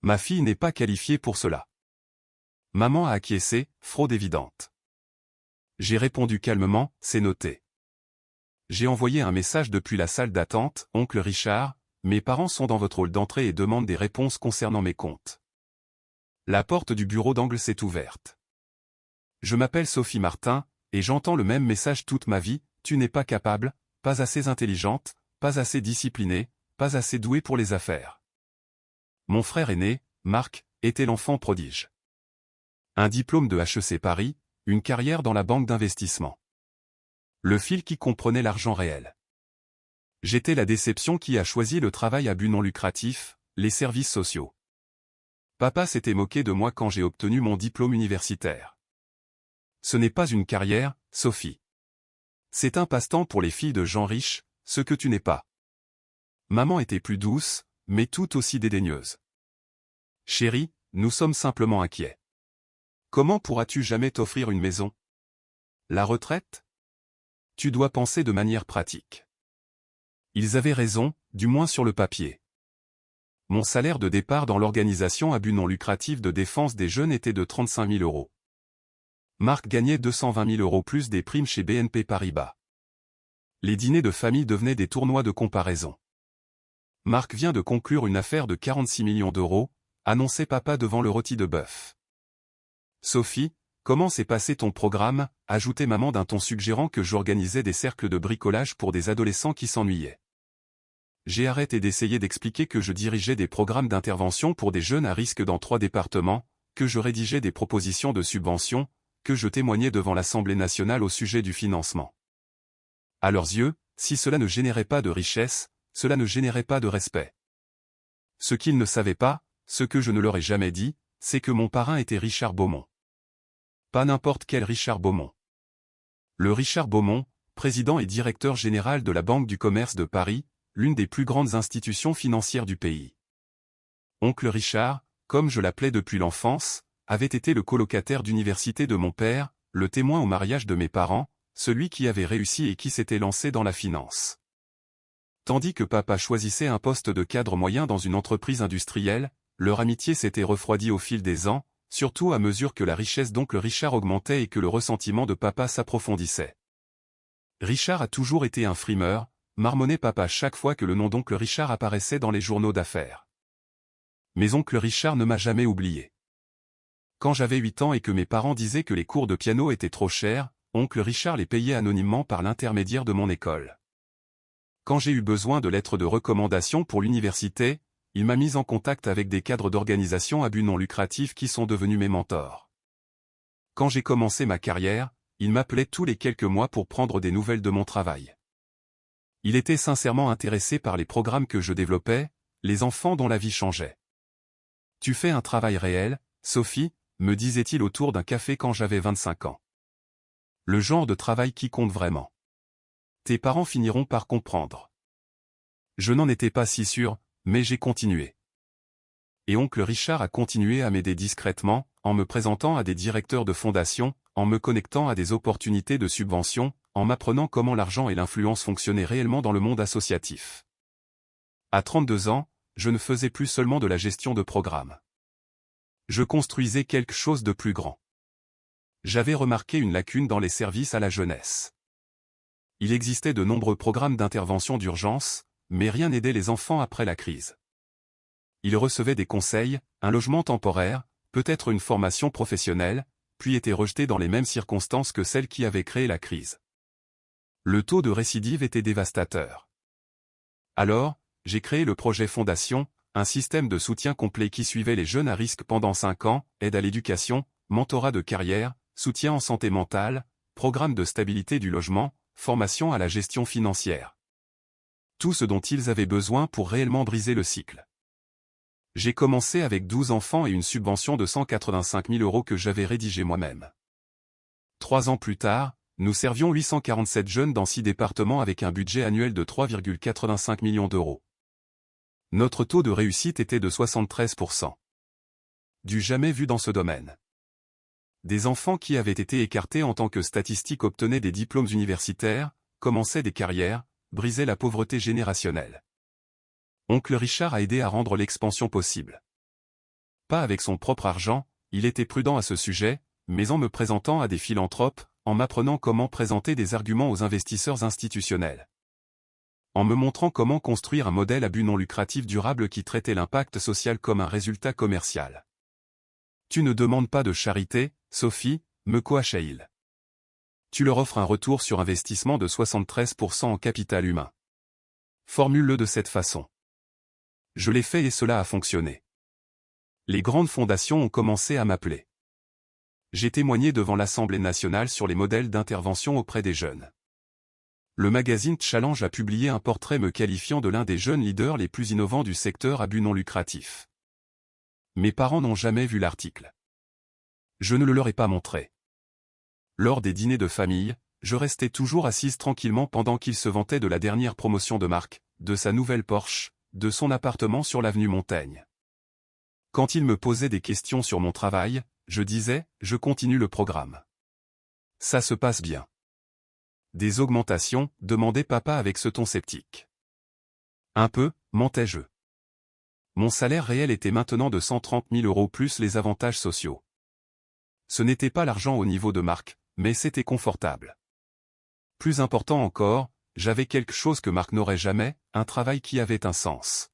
Ma fille n'est pas qualifiée pour cela. Maman a acquiescé, fraude évidente. J'ai répondu calmement, c'est noté. J'ai envoyé un message depuis la salle d'attente, oncle Richard, mes parents sont dans votre hall d'entrée et demandent des réponses concernant mes comptes. La porte du bureau d'angle s'est ouverte. Je m'appelle Sophie Martin, et j'entends le même message toute ma vie, tu n'es pas capable, pas assez intelligente, pas assez disciplinée, pas assez douée pour les affaires. Mon frère aîné, Marc, était l'enfant prodige. Un diplôme de HEC Paris, une carrière dans la banque d'investissement. Le fil qui comprenait l'argent réel. J'étais la déception qui a choisi le travail à but non lucratif, les services sociaux. Papa s'était moqué de moi quand j'ai obtenu mon diplôme universitaire. Ce n'est pas une carrière, Sophie. C'est un passe-temps pour les filles de gens riches, ce que tu n'es pas. Maman était plus douce, mais tout aussi dédaigneuse. Chérie, nous sommes simplement inquiets. Comment pourras-tu jamais t'offrir une maison? La retraite? Tu dois penser de manière pratique. Ils avaient raison, du moins sur le papier. Mon salaire de départ dans l'organisation à but non lucratif de défense des jeunes était de 35 000 euros. Marc gagnait 220 000 euros plus des primes chez BNP Paribas. Les dîners de famille devenaient des tournois de comparaison. Marc vient de conclure une affaire de 46 millions d'euros, annonçait papa devant le rôti de bœuf. Sophie, comment s'est passé ton programme, ajoutait maman d'un ton suggérant que j'organisais des cercles de bricolage pour des adolescents qui s'ennuyaient. J'ai arrêté d'essayer d'expliquer que je dirigeais des programmes d'intervention pour des jeunes à risque dans 3 départements, que je rédigeais des propositions de subventions, que je témoignais devant l'Assemblée nationale au sujet du financement. À leurs yeux, si cela ne générait pas de richesse, cela ne générait pas de respect. Ce qu'ils ne savaient pas, ce que je ne leur ai jamais dit, c'est que mon parrain était Richard Beaumont. Pas n'importe quel Richard Beaumont. Le Richard Beaumont, président et directeur général de la Banque du Commerce de Paris, l'une des plus grandes institutions financières du pays. Oncle Richard, comme je l'appelais depuis l'enfance, avait été le colocataire d'université de mon père, le témoin au mariage de mes parents, celui qui avait réussi et qui s'était lancé dans la finance. Tandis que papa choisissait un poste de cadre moyen dans une entreprise industrielle, leur amitié s'était refroidie au fil des ans, surtout à mesure que la richesse d'oncle Richard augmentait et que le ressentiment de papa s'approfondissait. Richard a toujours été un frimeur, marmonnait papa chaque fois que le nom d'oncle Richard apparaissait dans les journaux d'affaires. Mais oncle Richard ne m'a jamais oublié. Quand j'avais 8 ans et que mes parents disaient que les cours de piano étaient trop chers, oncle Richard les payait anonymement par l'intermédiaire de mon école. Quand j'ai eu besoin de lettres de recommandation pour l'université, il m'a mis en contact avec des cadres d'organisations à but non lucratif qui sont devenus mes mentors. Quand j'ai commencé ma carrière, il m'appelait tous les quelques mois pour prendre des nouvelles de mon travail. Il était sincèrement intéressé par les programmes que je développais, les enfants dont la vie changeait. Tu fais un travail réel, Sophie, me disait-il autour d'un café quand j'avais 25 ans. Le genre de travail qui compte vraiment. Tes parents finiront par comprendre. Je n'en étais pas si sûr, mais j'ai continué. Et oncle Richard a continué à m'aider discrètement, en me présentant à des directeurs de fondation, en me connectant à des opportunités de subvention, en m'apprenant comment l'argent et l'influence fonctionnaient réellement dans le monde associatif. À 32 ans, je ne faisais plus seulement de la gestion de programme. Je construisais quelque chose de plus grand. J'avais remarqué une lacune dans les services à la jeunesse. Il existait de nombreux programmes d'intervention d'urgence, mais rien n'aidait les enfants après la crise. Ils recevaient des conseils, un logement temporaire, peut-être une formation professionnelle, puis étaient rejetés dans les mêmes circonstances que celles qui avaient créé la crise. Le taux de récidive était dévastateur. Alors, j'ai créé le projet Fondation, un système de soutien complet qui suivait les jeunes à risque pendant 5 ans, aide à l'éducation, mentorat de carrière, soutien en santé mentale, programme de stabilité du logement, formation à la gestion financière. Tout ce dont ils avaient besoin pour réellement briser le cycle. J'ai commencé avec 12 enfants et une subvention de 185 000 euros que j'avais rédigée moi-même. 3 ans plus tard, nous servions 847 jeunes dans 6 départements avec un budget annuel de 3,85 millions d'euros. Notre taux de réussite était de 73%. Du jamais vu dans ce domaine. Des enfants qui avaient été écartés en tant que statistiques obtenaient des diplômes universitaires, commençaient des carrières, brisaient la pauvreté générationnelle. Oncle Richard a aidé à rendre l'expansion possible. pas avec son propre argent, il était prudent à ce sujet, mais en me présentant à des philanthropes, en m'apprenant comment présenter des arguments aux investisseurs institutionnels. En me montrant comment construire un modèle à but non lucratif durable qui traitait l'impact social comme un résultat commercial. Tu ne demandes pas de charité, Sophie, me coacha-t-il. Tu leur offres un retour sur investissement de 73% en capital humain. Formule-le de cette façon. Je l'ai fait et cela a fonctionné. Les grandes fondations ont commencé à m'appeler. J'ai témoigné devant l'Assemblée nationale sur les modèles d'intervention auprès des jeunes. Le magazine Challenge a publié un portrait me qualifiant de l'un des jeunes leaders les plus innovants du secteur à but non lucratif. Mes parents n'ont jamais vu l'article. Je ne le leur ai pas montré. Lors des dîners de famille, je restais toujours assise tranquillement pendant qu'ils se vantaient de la dernière promotion de Marc, de sa nouvelle Porsche, de son appartement sur l'avenue Montaigne. Quand ils me posaient des questions sur mon travail, je disais, je continue le programme. Ça se passe bien. Des augmentations, demandait papa avec ce ton sceptique. Un peu, mentais-je. Mon salaire réel était maintenant de 130 000 € plus les avantages sociaux. Ce n'était pas l'argent au niveau de Marc, mais c'était confortable. Plus important encore, j'avais quelque chose que Marc n'aurait jamais, un travail qui avait un sens.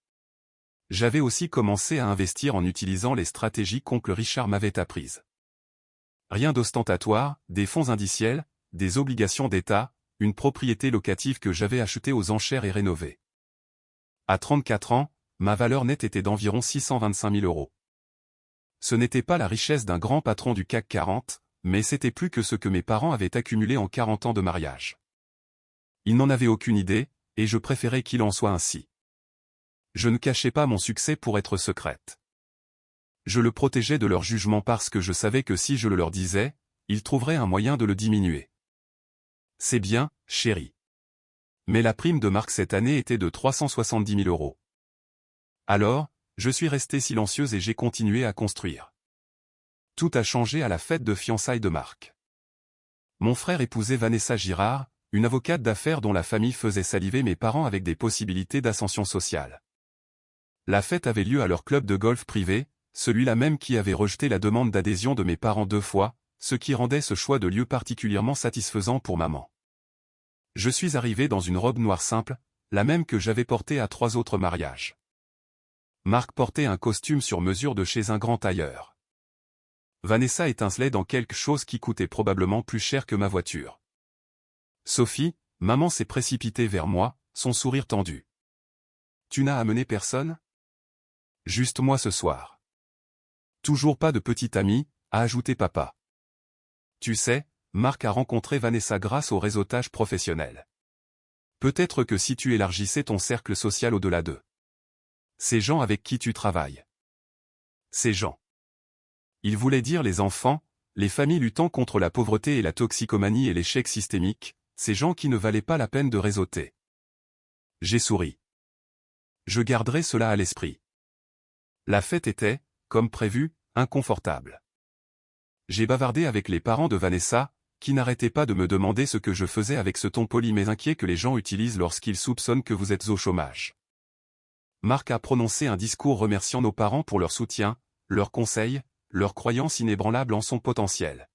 J'avais aussi commencé à investir en utilisant les stratégies qu'oncle Richard m'avait apprises. Rien d'ostentatoire, des fonds indiciels, des obligations d'État, une propriété locative que j'avais achetée aux enchères et rénovée. À 34 ans, ma valeur nette était d'environ 625 000 €. Ce n'était pas la richesse d'un grand patron du CAC 40, mais c'était plus que ce que mes parents avaient accumulé en 40 ans de mariage. Ils n'en avaient aucune idée, et je préférais qu'il en soit ainsi. Je ne cachais pas mon succès pour être secrète. Je le protégeais de leur jugement parce que je savais que si je le leur disais, ils trouveraient un moyen de le diminuer. C'est bien, chérie. Mais la prime de Marc cette année était de 370 000 €. Alors, je suis restée silencieuse et j'ai continué à construire. Tout a changé à la fête de fiançailles de Marc. Mon frère épousait Vanessa Girard, une avocate d'affaires dont la famille faisait saliver mes parents avec des possibilités d'ascension sociale. La fête avait lieu à leur club de golf privé, celui-là même qui avait rejeté la demande d'adhésion de mes parents 2 fois, ce qui rendait ce choix de lieu particulièrement satisfaisant pour maman. Je suis arrivé dans une robe noire simple, la même que j'avais portée à 3 autres mariages. Marc portait un costume sur mesure de chez un grand tailleur. Vanessa étincelait dans quelque chose qui coûtait probablement plus cher que ma voiture. Sophie, maman s'est précipitée vers moi, son sourire tendu. Tu n'as amené personne ? Juste moi ce soir. Toujours pas de petit ami, a ajouté papa. Tu sais, Marc a rencontré Vanessa grâce au réseautage professionnel. Peut-être que si tu élargissais ton cercle social au-delà d'eux. Ces gens avec qui tu travailles. Ces gens. Il voulait dire les enfants, les familles luttant contre la pauvreté et la toxicomanie et l'échec systémique, ces gens qui ne valaient pas la peine de réseauter. J'ai souri. Je garderai cela à l'esprit. La fête était, comme prévu, inconfortable. J'ai bavardé avec les parents de Vanessa, qui n'arrêtaient pas de me demander ce que je faisais avec ce ton poli mais inquiet que les gens utilisent lorsqu'ils soupçonnent que vous êtes au chômage. Marc a prononcé un discours remerciant nos parents pour leur soutien, leurs conseils, leur croyance inébranlable en son potentiel.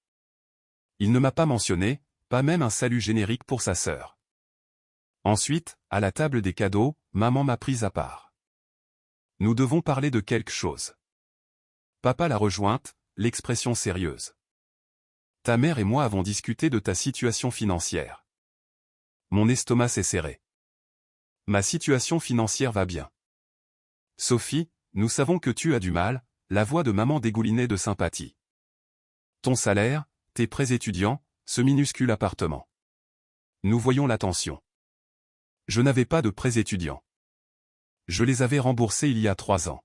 Il ne m'a pas mentionné, pas même un salut générique pour sa sœur. Ensuite, à la table des cadeaux, maman m'a prise à part. Nous devons parler de quelque chose. Papa l'a rejointe, l'expression sérieuse. Ta mère et moi avons discuté de ta situation financière. Mon estomac s'est serré. Ma situation financière va bien. Sophie, nous savons que tu as du mal, la voix de maman dégoulinait de sympathie. Ton salaire, tes prêts étudiants, ce minuscule appartement. Nous voyons l'attention. Je n'avais pas de prêts étudiants. Je les avais remboursés il y a 3 ans.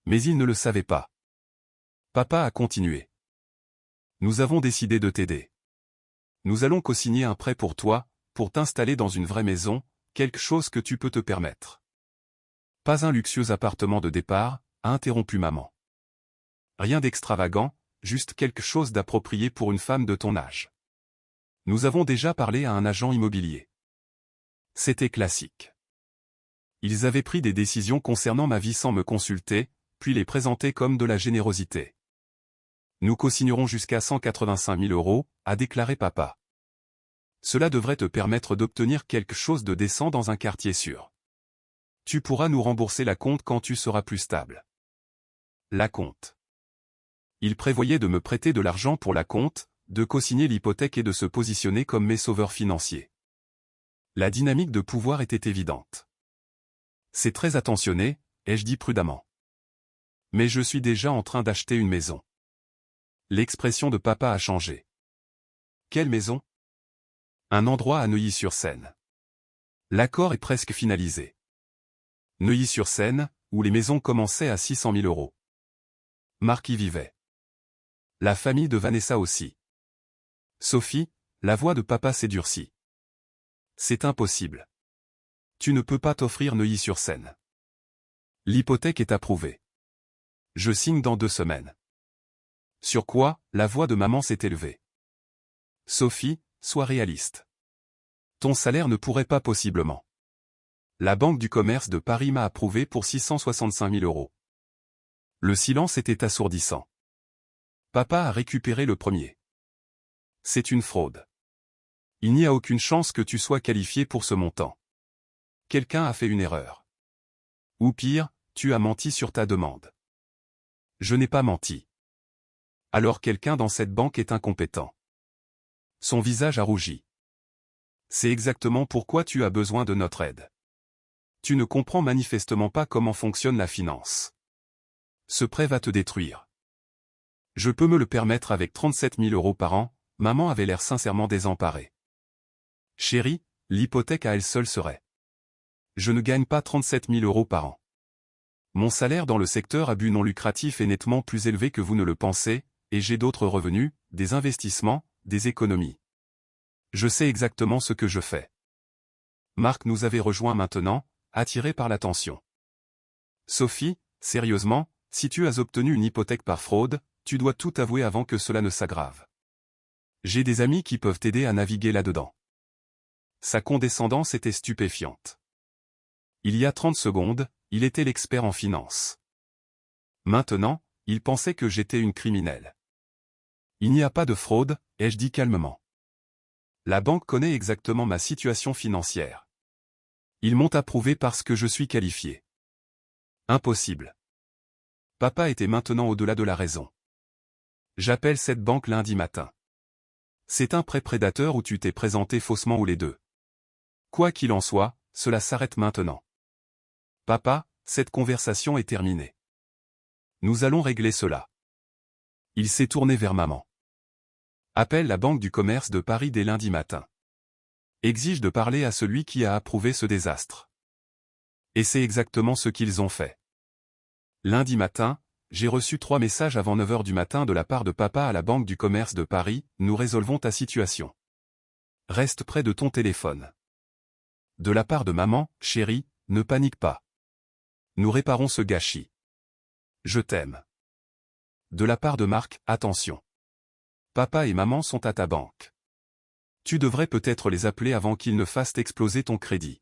Mais ils ne le savaient pas. Papa a continué. Nous avons décidé de t'aider. Nous allons co-signer un prêt pour toi, pour t'installer dans une vraie maison, quelque chose que tu peux te permettre. Pas un luxueux appartement de départ, a interrompu maman. Rien d'extravagant, juste quelque chose d'approprié pour une femme de ton âge. Nous avons déjà parlé à un agent immobilier. C'était classique. Ils avaient pris des décisions concernant ma vie sans me consulter, puis les présenter comme de la générosité. Nous cosignerons jusqu'à 185 000 €, a déclaré papa. Cela devrait te permettre d'obtenir quelque chose de décent dans un quartier sûr. Tu pourras nous rembourser la compte quand tu seras plus stable. La compte. Il prévoyait de me prêter de l'argent pour la compte, de cosigner l'hypothèque et de se positionner comme mes sauveurs financiers. La dynamique de pouvoir était évidente. C'est très attentionné, ai-je dit prudemment. Mais je suis déjà en train d'acheter une maison. L'expression de papa a changé. Quelle maison? Un endroit à Neuilly-sur-Seine. L'accord est presque finalisé. Neuilly-sur-Seine, où les maisons commençaient à 600 000 €. Marc y vivait. La famille de Vanessa aussi. Sophie, la voix de papa s'est durcie. C'est impossible. Tu ne peux pas t'offrir Neuilly-sur-Seine. L'hypothèque est approuvée. Je signe dans 2 semaines. Sur quoi, la voix de maman s'est élevée. Sophie, sois réaliste. Ton salaire ne pourrait pas possiblement. La Banque du commerce de Paris m'a approuvé pour 665 000 €. Le silence était assourdissant. Papa a récupéré le premier. C'est une fraude. Il n'y a aucune chance que tu sois qualifié pour ce montant. Quelqu'un a fait une erreur. Ou pire, tu as menti sur ta demande. Je n'ai pas menti. Alors quelqu'un dans cette banque est incompétent. Son visage a rougi. C'est exactement pourquoi tu as besoin de notre aide. Tu ne comprends manifestement pas comment fonctionne la finance. Ce prêt va te détruire. Je peux me le permettre avec 37 000 € par an, maman avait l'air sincèrement désemparée. Chérie, l'hypothèque à elle seule serait. Je ne gagne pas 37 000 € par an. Mon salaire dans le secteur à but non lucratif est nettement plus élevé que vous ne le pensez, et j'ai d'autres revenus, des investissements, des économies. Je sais exactement ce que je fais. Marc nous avait rejoints maintenant, attiré par l'attention. Sophie, sérieusement, si tu as obtenu une hypothèque par fraude, tu dois tout avouer avant que cela ne s'aggrave. J'ai des amis qui peuvent t'aider à naviguer là-dedans. Sa condescendance était stupéfiante. Il y a 30 secondes, il était l'expert en finance. Maintenant, il pensait que j'étais une criminelle. Il n'y a pas de fraude, ai-je dit calmement. La banque connaît exactement ma situation financière. Ils m'ont approuvé parce que je suis qualifié. Impossible. Papa était maintenant au-delà de la raison. J'appelle cette banque lundi matin. C'est un prêt prédateur où tu t'es présenté faussement ou les deux. Quoi qu'il en soit, cela s'arrête maintenant. Papa, cette conversation est terminée. Nous allons régler cela. Il s'est tourné vers maman. Appelle la Banque du commerce de Paris dès lundi matin. Exige de parler à celui qui a approuvé ce désastre. Et c'est exactement ce qu'ils ont fait. Lundi matin, j'ai reçu 3 messages avant 9 h du matin de la part de papa à la Banque du commerce de Paris, nous résolvons ta situation. Reste près de ton téléphone. De la part de maman, chérie, ne panique pas. Nous réparons ce gâchis. Je t'aime. De la part de Marc, attention. Papa et maman sont à ta banque. Tu devrais peut-être les appeler avant qu'ils ne fassent exploser ton crédit.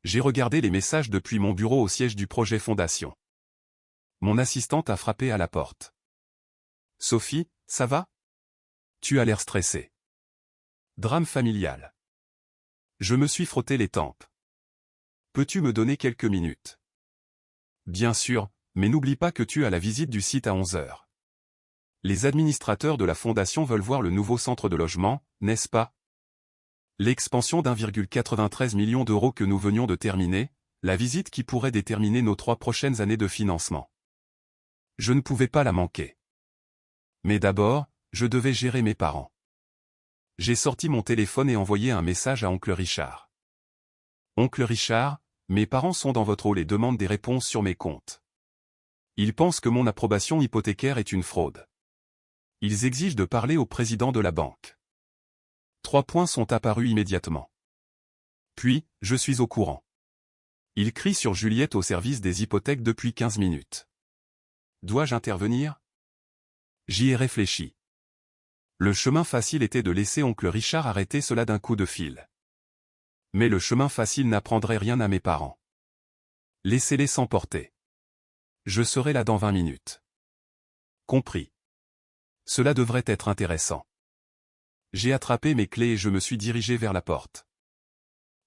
J'ai regardé les messages depuis mon bureau au siège du projet Fondation. Mon assistante a frappé à la porte. Sophie, ça va? Tu as l'air stressée. Drame familial. Je me suis frotté les tempes. Peux-tu me donner quelques minutes? Bien sûr, mais n'oublie pas que tu as la visite du site à 11 h. Les administrateurs de la Fondation veulent voir le nouveau centre de logement, n'est-ce pas? L'expansion d'1,93 million d'euros que nous venions de terminer, la visite qui pourrait déterminer nos 3 prochaines années de financement. Je ne pouvais pas la manquer. Mais d'abord, je devais gérer mes parents. J'ai sorti mon téléphone et envoyé un message à oncle Richard. Oncle Richard, mes parents sont dans votre hall et demandent des réponses sur mes comptes. Ils pensent que mon approbation hypothécaire est une fraude. Ils exigent de parler au président de la banque. 3 points sont apparus immédiatement. Puis, je suis au courant. Il crie sur Juliette au service des hypothèques depuis 15 minutes. Dois-je intervenir? J'y ai réfléchi. Le chemin facile était de laisser oncle Richard arrêter cela d'un coup de fil. Mais le chemin facile n'apprendrait rien à mes parents. Laissez-les s'emporter. Je serai là dans 20 minutes. Compris. Cela devrait être intéressant. J'ai attrapé mes clés et je me suis dirigé vers la porte.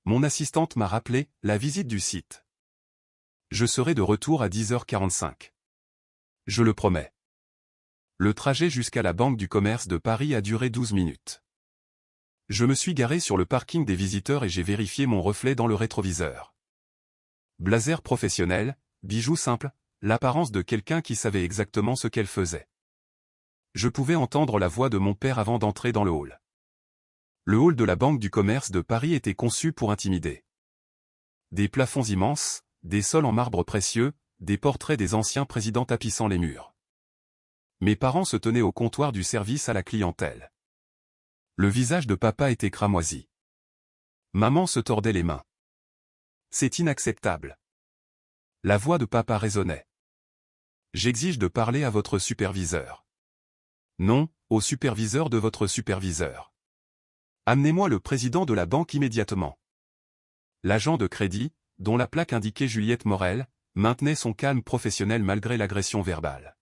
Mon assistante m'a rappelé la visite du site. Je serai de retour à 10h45. Je le promets. Le trajet jusqu'à la Banque du Commerce de Paris a duré 12 minutes. Je me suis garé sur le parking des visiteurs et j'ai vérifié mon reflet dans le rétroviseur. Blazer professionnel, bijoux simples, l'apparence de quelqu'un qui savait exactement ce qu'elle faisait. Je pouvais entendre la voix de mon père avant d'entrer dans le hall. Le hall de la Banque du Commerce de Paris était conçu pour intimider. Des plafonds immenses, des sols en marbre précieux, des portraits des anciens présidents tapissant les murs. Mes parents se tenaient au comptoir du service à la clientèle. Le visage de papa était cramoisi. Maman se tordait les mains. C'est inacceptable. La voix de papa résonnait. J'exige de parler à votre superviseur. Non, au superviseur de votre superviseur. Amenez-moi le président de la banque immédiatement. L'agent de crédit, dont la plaque indiquait Juliette Morel, maintenait son calme professionnel malgré l'agression verbale.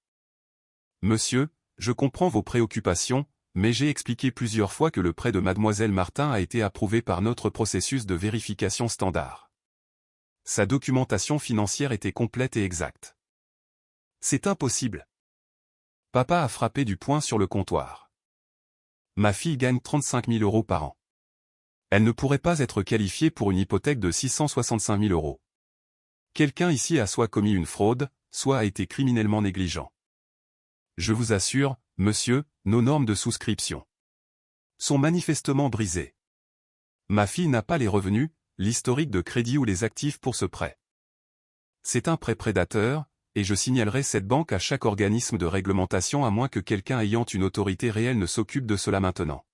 Monsieur, je comprends vos préoccupations, mais j'ai expliqué plusieurs fois que le prêt de Mademoiselle Martin a été approuvé par notre processus de vérification standard. Sa documentation financière était complète et exacte. C'est impossible. Papa a frappé du poing sur le comptoir. Ma fille gagne 35 000 € par an. Elle ne pourrait pas être qualifiée pour une hypothèque de 665 000 €. Quelqu'un ici a soit commis une fraude, soit a été criminellement négligent. Je vous assure, monsieur, nos normes de souscription sont manifestement brisées. Ma fille n'a pas les revenus, l'historique de crédit ou les actifs pour ce prêt. C'est un prêt prédateur, et je signalerai cette banque à chaque organisme de réglementation à moins que quelqu'un ayant une autorité réelle ne s'occupe de cela maintenant.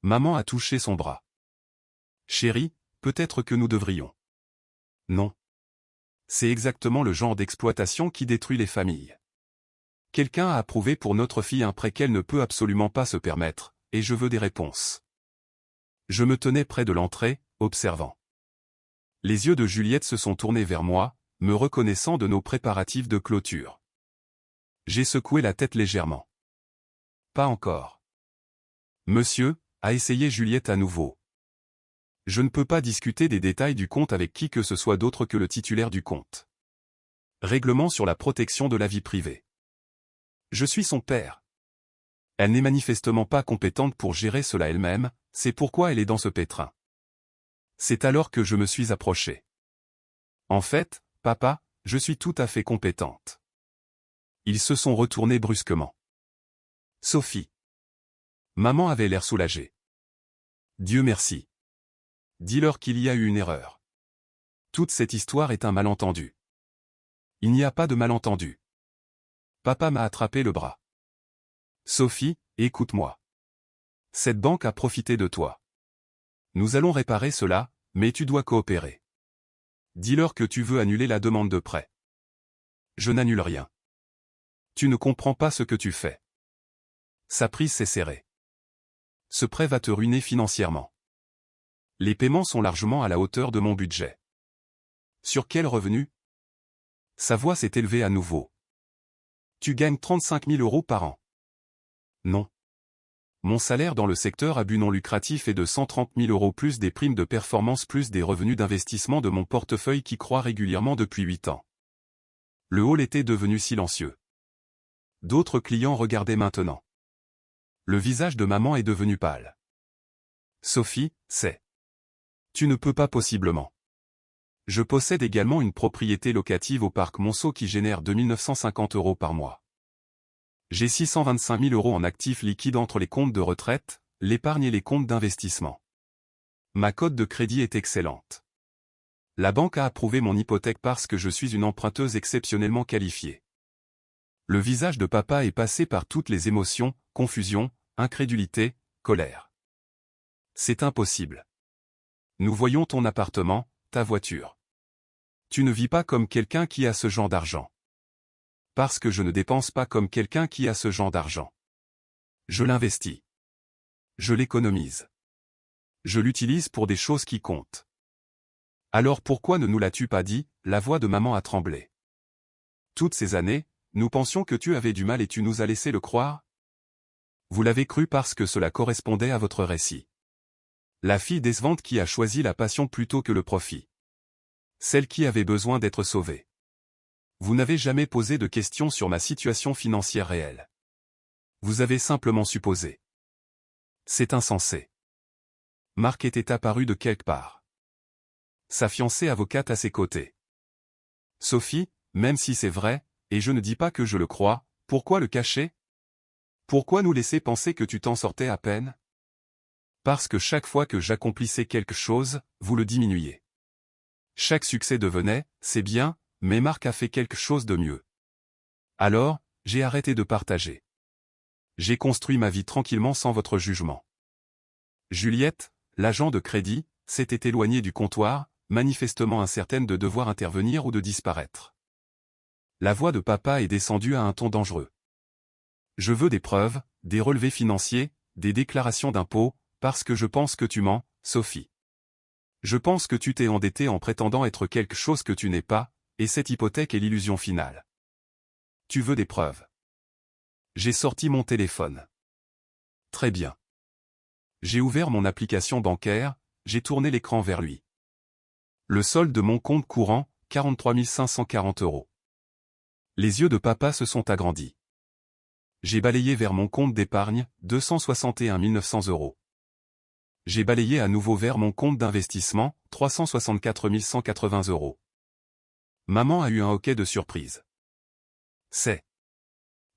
Maman a touché son bras. Chérie, peut-être que nous devrions. Non. C'est exactement le genre d'exploitation qui détruit les familles. Quelqu'un a approuvé pour notre fille un prêt qu'elle ne peut absolument pas se permettre, et je veux des réponses. Je me tenais près de l'entrée, observant. Les yeux de Juliette se sont tournés vers moi, me reconnaissant de nos préparatifs de clôture. J'ai secoué la tête légèrement. Pas encore. Monsieur, a essayé Juliette à nouveau. Je ne peux pas discuter des détails du compte avec qui que ce soit d'autre que le titulaire du compte. Règlement sur la protection de la vie privée. Je suis son père. Elle n'est manifestement pas compétente pour gérer cela elle-même, c'est pourquoi elle est dans ce pétrin. C'est alors que je me suis approché. En fait, papa, je suis tout à fait compétente. Ils se sont retournés brusquement. Sophie. Maman avait l'air soulagée. Dieu merci. Dis-leur qu'il y a eu une erreur. Toute cette histoire est un malentendu. Il n'y a pas de malentendu. Papa m'a attrapé le bras. Sophie, écoute-moi. Cette banque a profité de toi. Nous allons réparer cela, mais tu dois coopérer. Dis-leur que tu veux annuler la demande de prêt. Je n'annule rien. Tu ne comprends pas ce que tu fais. Sa prise s'est serrée. Ce prêt va te ruiner financièrement. Les paiements sont largement à la hauteur de mon budget. Sur quel revenu? Sa voix s'est élevée à nouveau. Tu gagnes 35 000 € par an. Non. Mon salaire dans le secteur à but non lucratif est de 130 000 € plus des primes de performance plus des revenus d'investissement de mon portefeuille qui croît régulièrement depuis 8 ans. Le hall était devenu silencieux. D'autres clients regardaient maintenant. Le visage de maman est devenu pâle. Sophie, c'est. Tu ne peux pas possiblement. Je possède également une propriété locative au parc Monceau qui génère 2 950 € par mois. J'ai 625 000 € en actifs liquides entre les comptes de retraite, l'épargne et les comptes d'investissement. Ma cote de crédit est excellente. La banque a approuvé mon hypothèque parce que je suis une emprunteuse exceptionnellement qualifiée. Le visage de papa est passé par toutes les émotions, confusion, incrédulité, colère. C'est impossible. Nous voyons ton appartement, ta voiture. Tu ne vis pas comme quelqu'un qui a ce genre d'argent. Parce que je ne dépense pas comme quelqu'un qui a ce genre d'argent. Je l'investis. Je l'économise. Je l'utilise pour des choses qui comptent. Alors pourquoi ne nous l'as-tu pas dit? La voix de maman a tremblé. Toutes ces années, nous pensions que tu avais du mal et tu nous as laissé le croire? Vous l'avez cru parce que cela correspondait à votre récit. La fille décevante qui a choisi la passion plutôt que le profit. Celle qui avait besoin d'être sauvée. Vous n'avez jamais posé de questions sur ma situation financière réelle. Vous avez simplement supposé. C'est insensé. Marc était apparu de quelque part. Sa fiancée avocate à ses côtés. Sophie, même si c'est vrai, et je ne dis pas que je le crois, pourquoi le cacher? Pourquoi nous laisser penser que tu t'en sortais à peine? Parce que chaque fois que j'accomplissais quelque chose, vous le diminuiez. Chaque succès devenait, c'est bien, mais Marc a fait quelque chose de mieux. Alors, j'ai arrêté de partager. J'ai construit ma vie tranquillement sans votre jugement. Juliette, l'agent de crédit, s'était éloignée du comptoir, manifestement incertaine de devoir intervenir ou de disparaître. La voix de papa est descendue à un ton dangereux. Je veux des preuves, des relevés financiers, des déclarations d'impôts, parce que je pense que tu mens, Sophie. Je pense que tu t'es endettée en prétendant être quelque chose que tu n'es pas, et cette hypothèque est l'illusion finale. Tu veux des preuves. J'ai sorti mon téléphone. Très bien. J'ai ouvert mon application bancaire, j'ai tourné l'écran vers lui. Le solde de mon compte courant, 43 540 €. Les yeux de papa se sont agrandis. J'ai balayé vers mon compte d'épargne, 261 900 €. J'ai balayé à nouveau vers mon compte d'investissement, 364 180 €. Maman a eu un hoquet de surprise. C'est.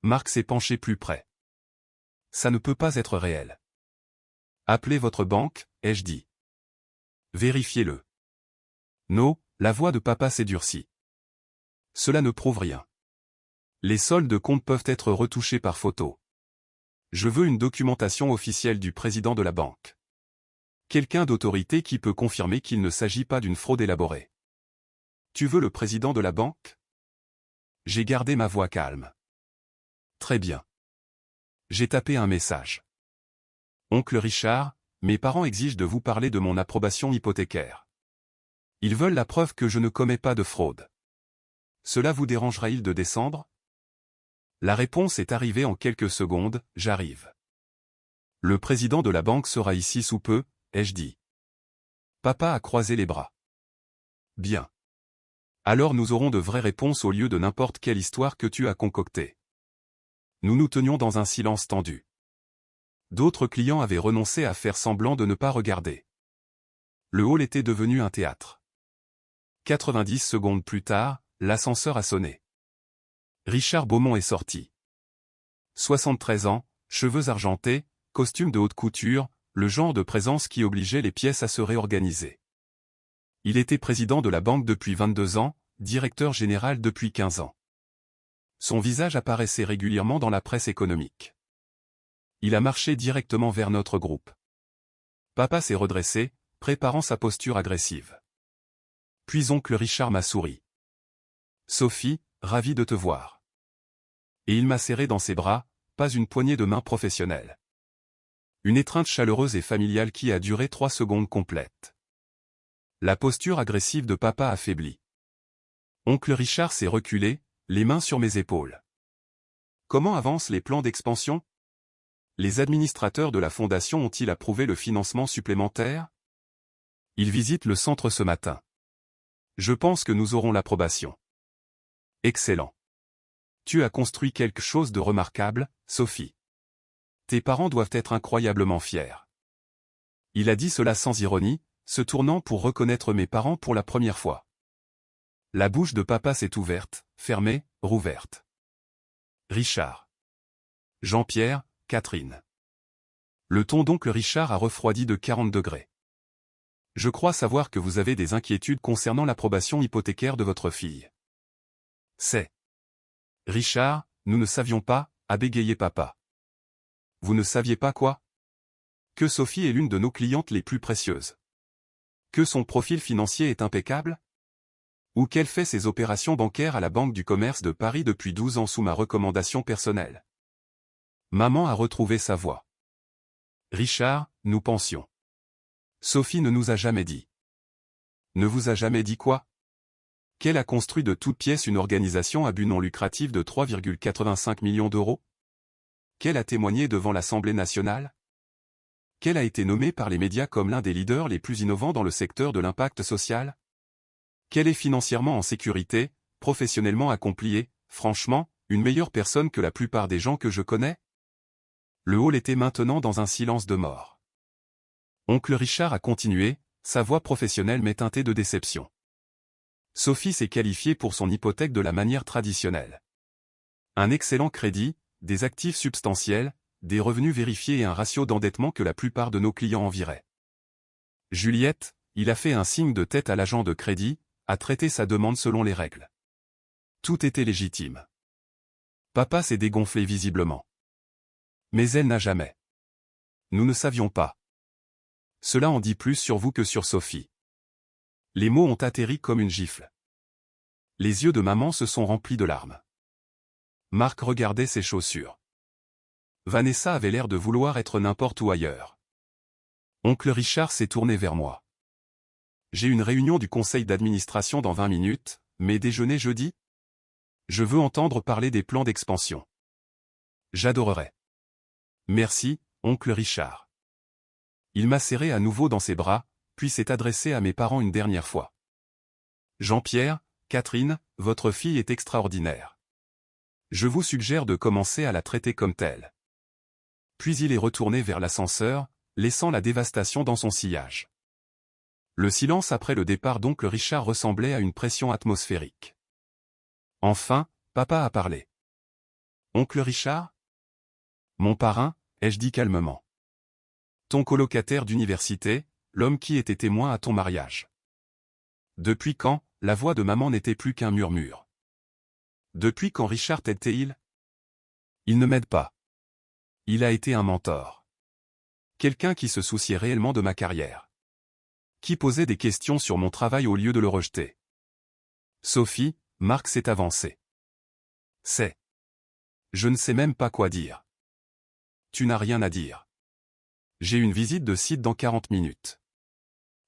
Marc s'est penché plus près. Ça ne peut pas être réel. Appelez votre banque, ai-je dit. Vérifiez-le. Non, la voix de papa s'est durcie. Cela ne prouve rien. Les soldes de compte peuvent être retouchés par photo. Je veux une documentation officielle du président de la banque. Quelqu'un d'autorité qui peut confirmer qu'il ne s'agit pas d'une fraude élaborée. Tu veux le président de la banque? J'ai gardé ma voix calme. Très bien. J'ai tapé un message. Oncle Richard, mes parents exigent de vous parler de mon approbation hypothécaire. Ils veulent la preuve que je ne commets pas de fraude. Cela vous dérangera-t-il de descendre? La réponse est arrivée en quelques secondes, j'arrive. Le président de la banque sera ici sous peu, ai-je dit. Papa a croisé les bras. Bien. Alors nous aurons de vraies réponses au lieu de n'importe quelle histoire que tu as concoctée. Nous nous tenions dans un silence tendu. D'autres clients avaient renoncé à faire semblant de ne pas regarder. Le hall était devenu un théâtre. 90 secondes plus tard, l'ascenseur a sonné. Richard Beaumont est sorti. 73 ans, cheveux argentés, costume de haute couture, le genre de présence qui obligeait les pièces à se réorganiser. Il était président de la banque depuis 22 ans, directeur général depuis 15 ans. Son visage apparaissait régulièrement dans la presse économique. Il a marché directement vers notre groupe. Papa s'est redressé, préparant sa posture agressive. Puis oncle Richard m'a souri. Sophie, ravi de te voir. Et il m'a serré dans ses bras, pas une poignée de main professionnelle. Une étreinte chaleureuse et familiale qui a duré 3 secondes complètes. La posture agressive de papa affaiblit. Oncle Richard s'est reculé, les mains sur mes épaules. Comment avancent les plans d'expansion? Les administrateurs de la fondation ont-ils approuvé le financement supplémentaire? Ils visitent le centre ce matin. Je pense que nous aurons l'approbation. Excellent. Tu as construit quelque chose de remarquable, Sophie. Tes parents doivent être incroyablement fiers. Il a dit cela sans ironie, se tournant pour reconnaître mes parents pour la première fois. La bouche de papa s'est ouverte, fermée, rouverte. Richard. Jean-Pierre, Catherine. Le ton d'oncle Richard a refroidi de 40 degrés. Je crois savoir que vous avez des inquiétudes concernant l'approbation hypothécaire de votre fille. C'est. Richard, nous ne savions pas, a bégayé papa. Vous ne saviez pas quoi? Que Sophie est l'une de nos clientes les plus précieuses. Que son profil financier est impeccable? Ou qu'elle fait ses opérations bancaires à la Banque du Commerce de Paris depuis 12 ans sous ma recommandation personnelle. Maman a retrouvé sa voix. Richard, nous pensions. Sophie ne nous a jamais dit. Ne vous a jamais dit quoi? Qu'elle a construit de toutes pièces une organisation à but non lucratif de 3,85 millions d'euros? Qu'elle a témoigné devant l'Assemblée nationale? Qu'elle a été nommée par les médias comme l'un des leaders les plus innovants dans le secteur de l'impact social? Qu'elle est financièrement en sécurité, professionnellement accomplie et, franchement, une meilleure personne que la plupart des gens que je connais? Le hall était maintenant dans un silence de mort. Oncle Richard a continué, sa voix professionnelle mais teintée de déception. Sophie s'est qualifiée pour son hypothèque de la manière traditionnelle. Un excellent crédit, des actifs substantiels, des revenus vérifiés et un ratio d'endettement que la plupart de nos clients envieraient. Juliette, il a fait un signe de tête à l'agent de crédit, a traité sa demande selon les règles. Tout était légitime. Papa s'est dégonflé visiblement. Mais elle n'a jamais. Nous ne savions pas. Cela en dit plus sur vous que sur Sophie. Les mots ont atterri comme une gifle. Les yeux de maman se sont remplis de larmes. Marc regardait ses chaussures. Vanessa avait l'air de vouloir être n'importe où ailleurs. Oncle Richard s'est tourné vers moi. J'ai une réunion du conseil d'administration dans 20 minutes, mais déjeuner jeudi? Je veux entendre parler des plans d'expansion. J'adorerais. Merci, oncle Richard. Il m'a serré à nouveau dans ses bras, puis s'est adressé à mes parents une dernière fois. Jean-Pierre, Catherine, votre fille est extraordinaire. Je vous suggère de commencer à la traiter comme telle. Puis il est retourné vers l'ascenseur, laissant la dévastation dans son sillage. Le silence après le départ d'oncle Richard ressemblait à une pression atmosphérique. Enfin, papa a parlé. Oncle Richard? Mon parrain, ai-je dit calmement. Ton colocataire d'université, l'homme qui était témoin à ton mariage. Depuis quand, la voix de maman n'était plus qu'un murmure. Depuis quand Richard t'aide-t-il? Il ne m'aide pas. Il a été un mentor. Quelqu'un qui se souciait réellement de ma carrière. Qui posait des questions sur mon travail au lieu de le rejeter. Sophie, Marc s'est avancé. C'est. Je ne sais même pas quoi dire. Tu n'as rien à dire. J'ai une visite de site dans 40 minutes.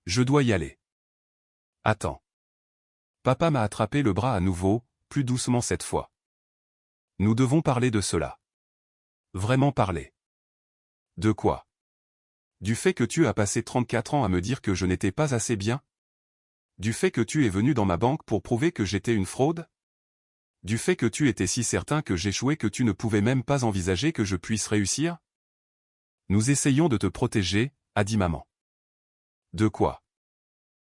Je dois y aller. Attends. Papa m'a attrapé le bras à nouveau, plus doucement cette fois. Nous devons parler de cela. Vraiment parler. De quoi? Du fait que tu as passé 34 ans à me dire que je n'étais pas assez bien? Du fait que tu es venu dans ma banque pour prouver que j'étais une fraude? Du fait que tu étais si certain que j'échouais que tu ne pouvais même pas envisager que je puisse réussir? Nous essayons de te protéger, a dit maman. De quoi?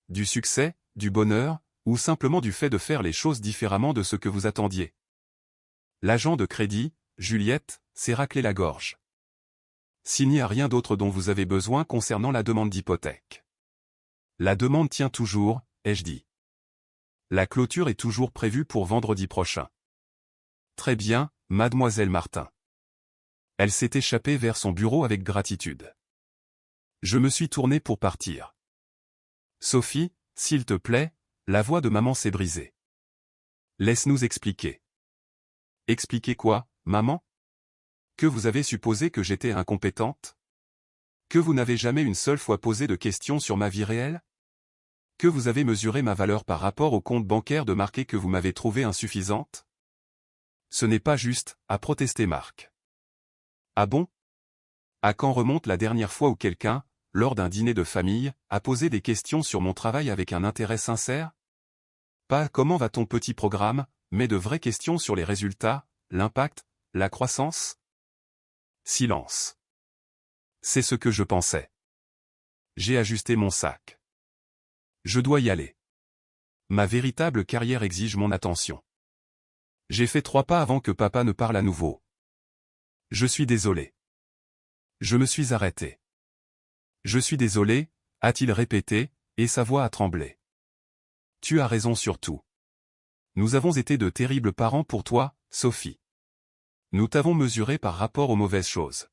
Du succès, du bonheur, ou simplement du fait de faire les choses différemment de ce que vous attendiez? L'agent de crédit, Juliette, s'est raclé la gorge. S'il n'y a rien d'autre dont vous avez besoin concernant la demande d'hypothèque. La demande tient toujours, ai-je dit. La clôture est toujours prévue pour vendredi prochain. Très bien, mademoiselle Martin. Elle s'est échappée vers son bureau avec gratitude. Je me suis tourné pour partir. Sophie, s'il te plaît, la voix de maman s'est brisée. Laisse-nous expliquer. Expliquer quoi, maman? Que vous avez supposé que j'étais incompétente? Que vous n'avez jamais une seule fois posé de questions sur ma vie réelle? Que vous avez mesuré ma valeur par rapport au compte bancaire de Marc et que vous m'avez trouvée insuffisante? Ce n'est pas juste, a protesté Marc. Ah bon? À quand remonte la dernière fois où quelqu'un, lors d'un dîner de famille, a posé des questions sur mon travail avec un intérêt sincère? Pas comment va ton petit programme, mais de vraies questions sur les résultats, l'impact, la croissance? Silence. C'est ce que je pensais. J'ai ajusté mon sac. Je dois y aller. Ma véritable carrière exige mon attention. J'ai fait 3 pas avant que papa ne parle à nouveau. Je suis désolé. Je me suis arrêté. Je suis désolé, a-t-il répété, et sa voix a tremblé. Tu as raison sur tout. Nous avons été de terribles parents pour toi, Sophie. Nous t'avons mesuré par rapport aux mauvaises choses.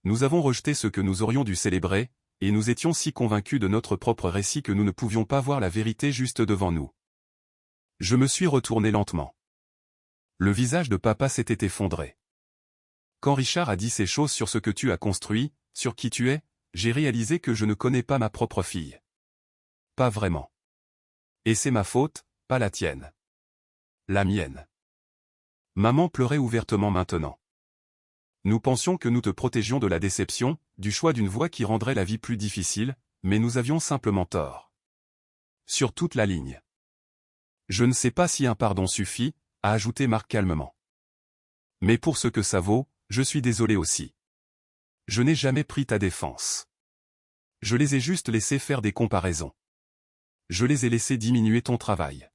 Nous avons rejeté ce que nous aurions dû célébrer, et nous étions si convaincus de notre propre récit que nous ne pouvions pas voir la vérité juste devant nous. Je me suis retourné lentement. Le visage de papa s'était effondré. Quand Richard a dit ces choses sur ce que tu as construit, sur qui tu es, j'ai réalisé que je ne connais pas ma propre fille. Pas vraiment. Et c'est ma faute, pas la tienne. La mienne. Maman pleurait ouvertement maintenant. Nous pensions que nous te protégions de la déception, du choix d'une voie qui rendrait la vie plus difficile, mais nous avions simplement tort. Sur toute la ligne. Je ne sais pas si un pardon suffit, a ajouté Marc calmement. Mais pour ce que ça vaut, je suis désolé aussi. Je n'ai jamais pris ta défense. Je les ai juste laissés faire des comparaisons. Je les ai laissés diminuer ton travail.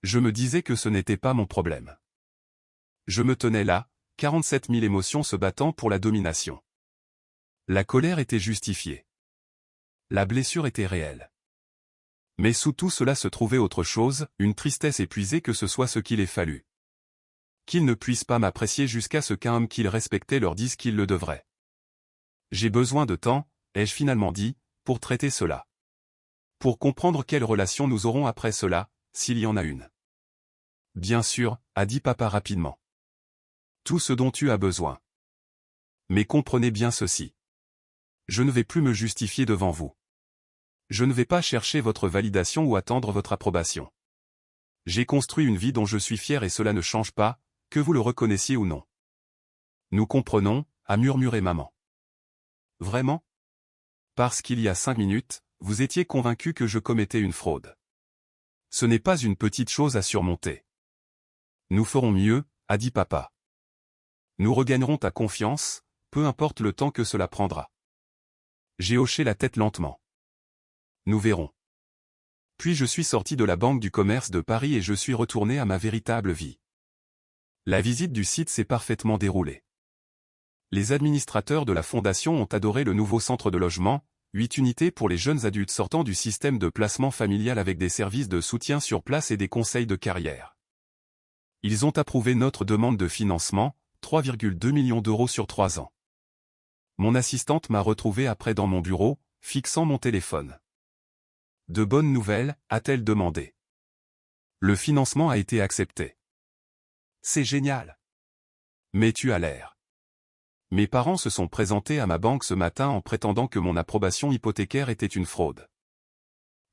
Je me disais que ce n'était pas mon problème. Je me tenais là, 47 000 émotions se battant pour la domination. La colère était justifiée. La blessure était réelle. Mais sous tout cela se trouvait autre chose, une tristesse épuisée que ce soit ce qu'il ait fallu. Qu'ils ne puissent pas m'apprécier jusqu'à ce qu'un homme qu'ils respectaient leur dise qu'il le devrait. J'ai besoin de temps, ai-je finalement dit, pour traiter cela. Pour comprendre quelle relation nous aurons après cela, s'il y en a une. Bien sûr, a dit papa rapidement. Tout ce dont tu as besoin. Mais comprenez bien ceci. Je ne vais plus me justifier devant vous. Je ne vais pas chercher votre validation ou attendre votre approbation. J'ai construit une vie dont je suis fier et cela ne change pas, que vous le reconnaissiez ou non. Nous comprenons, a murmuré maman. Vraiment? Parce qu'il y a 5 minutes, vous étiez convaincu que je commettais une fraude. Ce n'est pas une petite chose à surmonter. Nous ferons mieux, a dit papa. Nous regagnerons ta confiance, peu importe le temps que cela prendra. J'ai hoché la tête lentement. Nous verrons. Puis je suis sorti de la Banque du Commerce de Paris et je suis retourné à ma véritable vie. La visite du site s'est parfaitement déroulée. Les administrateurs de la fondation ont adoré le nouveau centre de logement, 8 unités pour les jeunes adultes sortant du système de placement familial avec des services de soutien sur place et des conseils de carrière. Ils ont approuvé notre demande de financement, 3,2 millions d'euros sur 3 ans. Mon assistante m'a retrouvé après dans mon bureau, fixant mon téléphone. De bonnes nouvelles, a-t-elle demandé. Le financement a été accepté. C'est génial. Mais tu as l'air. Mes parents se sont présentés à ma banque ce matin en prétendant que mon approbation hypothécaire était une fraude.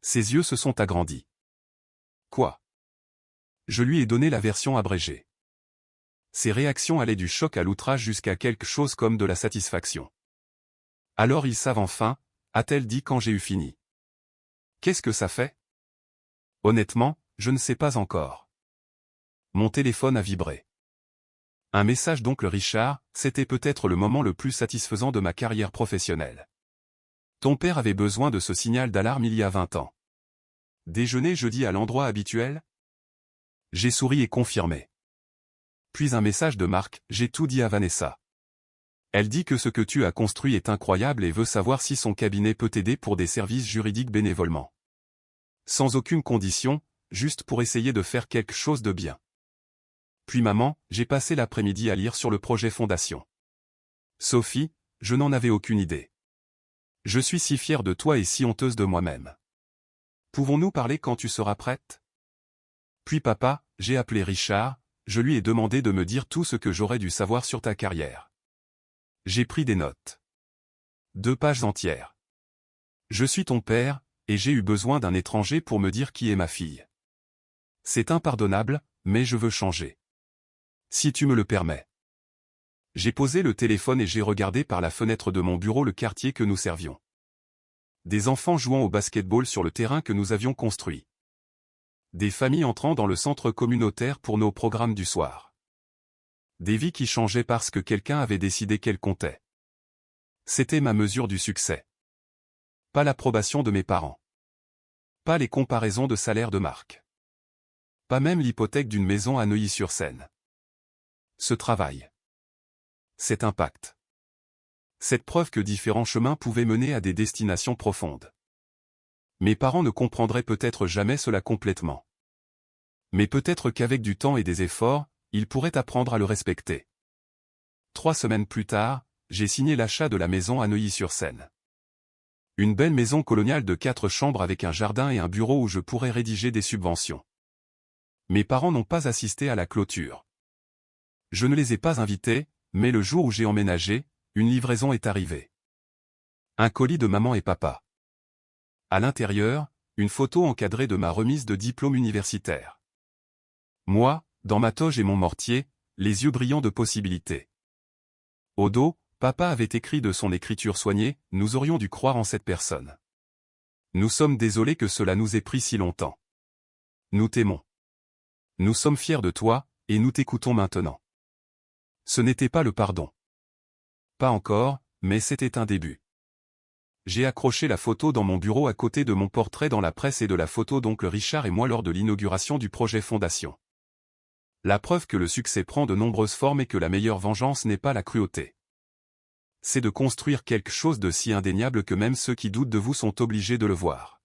Ses yeux se sont agrandis. Quoi? Je lui ai donné la version abrégée. Ses réactions allaient du choc à l'outrage jusqu'à quelque chose comme de la satisfaction. Alors ils savent enfin, a-t-elle dit quand j'ai eu fini. Qu'est-ce que ça fait? Honnêtement, je ne sais pas encore. Mon téléphone a vibré. Un message d'oncle Richard, c'était peut-être le moment le plus satisfaisant de ma carrière professionnelle. Ton père avait besoin de ce signal d'alarme il y a 20 ans. Déjeuner jeudi à l'endroit habituel? J'ai souri et confirmé. Puis un message de Marc, j'ai tout dit à Vanessa. Elle dit que ce que tu as construit est incroyable et veut savoir si son cabinet peut t'aider pour des services juridiques bénévolement. Sans aucune condition, juste pour essayer de faire quelque chose de bien. Puis maman, j'ai passé l'après-midi à lire sur le projet Fondation. Sophie, je n'en avais aucune idée. Je suis si fière de toi et si honteuse de moi-même. Pouvons-nous parler quand tu seras prête? Puis papa, j'ai appelé Richard, je lui ai demandé de me dire tout ce que j'aurais dû savoir sur ta carrière. J'ai pris des notes. 2 pages entières. Je suis ton père, et j'ai eu besoin d'un étranger pour me dire qui est ma fille. C'est impardonnable, mais je veux changer. Si tu me le permets. J'ai posé le téléphone et j'ai regardé par la fenêtre de mon bureau le quartier que nous servions. Des enfants jouant au basket-ball sur le terrain que nous avions construit. Des familles entrant dans le centre communautaire pour nos programmes du soir. Des vies qui changeaient parce que quelqu'un avait décidé qu'elles comptaient. C'était ma mesure du succès. Pas l'approbation de mes parents. Pas les comparaisons de salaire de Marc. Pas même l'hypothèque d'une maison à Neuilly-sur-Seine. Ce travail. Cet impact. Cette preuve que différents chemins pouvaient mener à des destinations profondes. Mes parents ne comprendraient peut-être jamais cela complètement. Mais peut-être qu'avec du temps et des efforts, ils pourraient apprendre à le respecter. 3 semaines plus tard, j'ai signé l'achat de la maison à Neuilly-sur-Seine. Une belle maison coloniale de 4 chambres avec un jardin et un bureau où je pourrais rédiger des subventions. Mes parents n'ont pas assisté à la clôture. Je ne les ai pas invités, mais le jour où j'ai emménagé, une livraison est arrivée. Un colis de maman et papa. À l'intérieur, Une photo encadrée de ma remise de diplôme universitaire. Moi, dans ma toge et mon mortier, les yeux brillants de possibilités. Au dos, papa avait écrit de son écriture soignée, nous aurions dû croire en cette personne. Nous sommes désolés que cela nous ait pris si longtemps. Nous t'aimons. Nous sommes fiers de toi, et nous t'écoutons maintenant. Ce n'était pas le pardon. Pas encore, mais c'était un début. J'ai accroché la photo dans mon bureau à côté de mon portrait dans la presse et de la photo d'oncle Richard et moi lors de l'inauguration du projet Fondation. La preuve que le succès prend de nombreuses formes et que la meilleure vengeance n'est pas la cruauté. C'est de construire quelque chose de si indéniable que même ceux qui doutent de vous sont obligés de le voir.